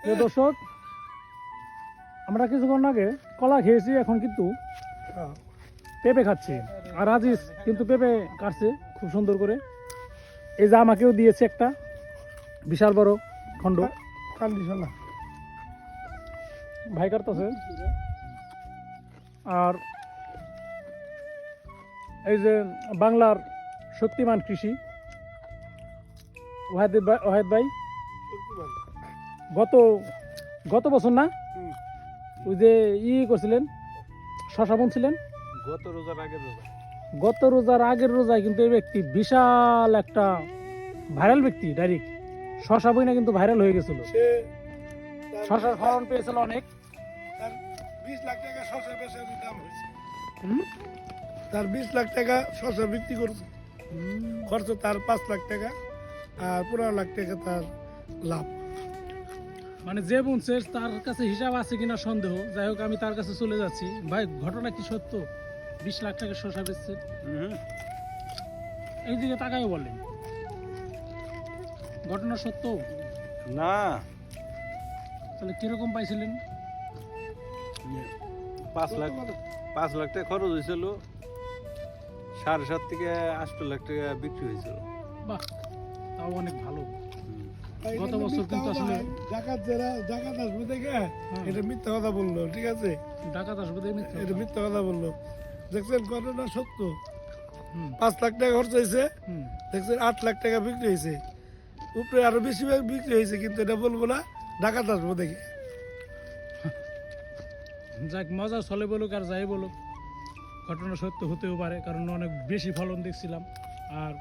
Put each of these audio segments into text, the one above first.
প্রিয় দর্শক, আমরা কিছুক্ষণ আগে কলা খেয়েছি, এখন কিন্তু পেঁপে খাচ্ছি। আর আজিজ কিন্তু পেঁপে কাটছে খুব সুন্দর করে। এই যে আমাকেও দিয়েছে একটা বিশাল বড় খণ্ড। ভাই কাটতেছে। আর এই যে বাংলার শক্তিমান কৃষি ওয়াহেদ ভাই গত বছর না ওই যে করছিলেন, শশা বুনছিলেন গত রোজার আগের রোজায় কিন্তু এই ব্যক্তি বিশাল একটা ভাইরাল ব্যক্তি, ডাইরেক্ট শশা বইনা কিন্তু ভাইরাল হয়ে গেছিল। শশার ফলন পেয়েছিল অনেক। তার 20 লাখ টাকা শশা বেচার দাম হয়েছে। তার 20 লাখ টাকা শশা বিক্রি করছে, খরচ তার 5 লাখ টাকা আর 15 লাখ টাকা তার লাভ। মানে যে বুনছে তার কাছে হিসাব আছে কিনা সন্দেহ। যাই হোক, আমি তার কাছে চলে যাচ্ছি। ভাই, ঘটনা কি সত্য? 20 লাখ টাকা শশা বেচছে? এইদিকে তাকাই বলেন, ঘটনা সত্য না? তাহলে কিরকম পাইছিলেন? 5 লাখ টাকা খরচ হয়েছিল, 7.5 থেকে 8 লাখ টাকা বিক্রি হয়েছিল। বাহ, তাও অনেক ভালো। গত বছর কিন্তু আসলে ডাকাত আসবে দেখে এটা মিথ্যা কথা বললো, ঠিক আছে? ডাকাত আসবে দেখে এটা মিথ্যা কথা বললো। দেখছেন ঘটনা সত্য। 5 লাখ টাকা খরচ হয়েছে, দেখছেন 8 লাখ টাকা বিক্রি হয়েছে, উপরে আরো বেশি বিক্রি হয়েছে, কিন্তু এটা বলবো না, ডাকাত আসবো দেখে। যাক, মজা চলে বলুক আর যাই বলুক, ঘটনা সত্য হতেও পারে, কারণ অনেক বেশি ফলন দেখছিলাম। আর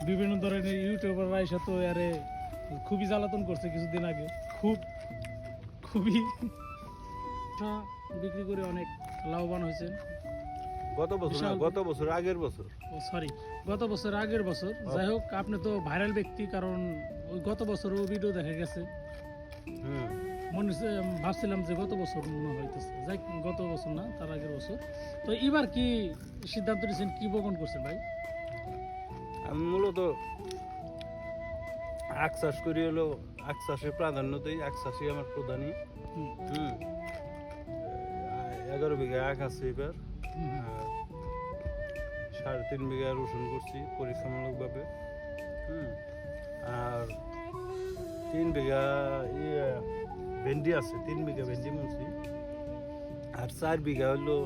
বিভিন্ন ধরনের ইউটিউবাররা এসে তো আরে খুবই জ্বালাতন করছে কিছুদিন আগে, খুবই বিক্রি করে অনেক লাভবান হয়েছেন। গত বছর আগের বছর। গত বছর আগের বছর। যাই হোক, আপনি তো ভাইরাল ব্যক্তি, কারণ ওই গত বছরও ভিডিও দেখা গেছে। মনে ভাবছিলাম যে গত বছর মনে হইতেছে, যাই গত বছর না, তার আগের বছর। তো এবার কি সিদ্ধান্ত নিয়েছেন, কি বপন করছেন ভাই? আমি মূলত আখ চাষ করি, হলো আখ চাষে প্রাধান্য দিই। আখ চাষই আমার প্রধানই। 11 বিঘা আখ আছে এবার। 3.5 বিঘা রসুন করছি পরীক্ষামূলক ভাবে। আর 3 বিঘা ভেন্ডি আছে, 3 বিঘা ভেন্ডি মুছি। আর 4 বিঘা হলো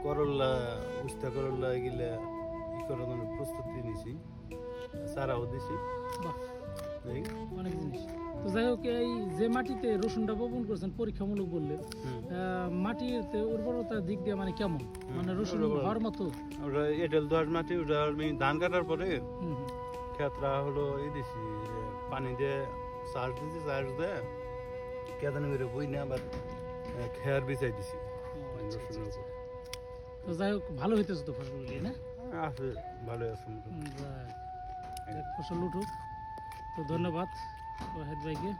করল্লা, উস্তা করল্লা, এগুলা ই করার জন্য প্রস্তুতি নিছি, চারাও দিছি। অনেক জিনিস। তো যাই হোক, এই যে মাটিতে রসুনটা বপন করছেন পরীক্ষামূলক বললে, মাটিতে উর্বরতার দিক দিয়ে মানে কেমন? মানে রসুন হওয়ার মতো? ওটা এঁটেল দোআঁশ মাটি। ওটা আমি ধান কাটার পরে ক্ষেতরা হলো দিছি, পানি দিয়ে চাষ দিছি, চাষ দিয়ে কেদানি করে বই না আবার খেয়ার বিছাই দিছি রসুনের উপর। তো যাই হোক, ভালো হইতেছে তো ফসলগুলি, না? আছে, ভালো আছে। ফসল উঠুক। তো ধন্যবাদ ওয়াহেদ ভাইকে।